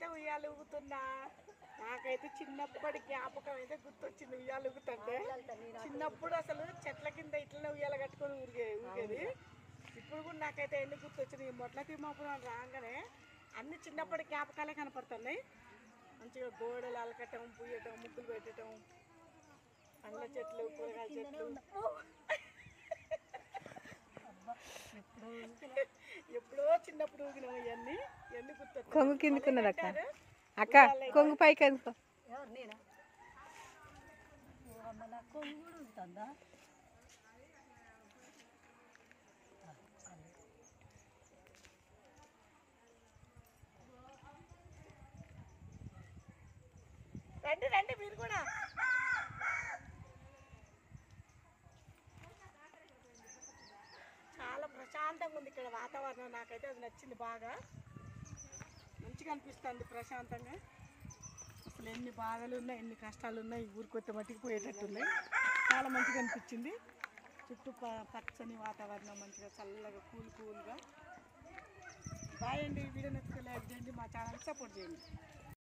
నేనైతే ఉయ్యాలు ఊగుతున్నా. నాకైతే చిన్నప్పటి జ్ఞాపకం అయితే గుర్తొచ్చింది ఉయ్యాలు ఊగుతుంటే. చిన్నప్పుడు అసలు చెట్ల కింద ఇట్లనే ఉయ్యాల కట్టుకొని ఊగేది. ఇప్పుడు కూడా నాకైతే ఎన్ని గుర్తొచ్చినాయి. మొట్ల తిమ్మాపురం రాగానే అన్ని చిన్నప్పటి జ్ఞాపకాలే కనపడుతున్నాయి. మంచిగా గోడలు అలకటం, పూయటం, ముగ్గులు పెట్టడం, పండ్ల చెట్లు, కూరగాయల చెట్లు. ఎప్పుడో చిన్నప్పుడు ఊగినాం. ఇవన్నీ గుర్తొచ్చాయి. కొంగు కిందకున్నది అక్క. అక్క కొంగు పైకి అనుకో. కొంగు కూడా ఉంటుందా? రండి రండి మీరు కూడా. చాలా ప్రశాంతంగా ఉంది ఇక్కడ వాతావరణం. నాకైతే అది నచ్చింది బాగా. మంచిగా అనిపిస్తుంది ప్రశాంతంగా. అసలు ఎన్ని బాధలు ఉన్నాయి, ఎన్ని కష్టాలు ఉన్నాయి, ఊరికొత్త మట్టికి పోయేటట్టున్నాయి. చాలా మంచిగా అనిపించింది. చుట్టూ పచ్చని వాతావరణం, మంచిగా చల్లగా కూల్గా. బాయ్ అండి. వీడియో నచ్చితే లైక్ చేయండి, మా ఛానల్ సపోర్ట్ చేయండి.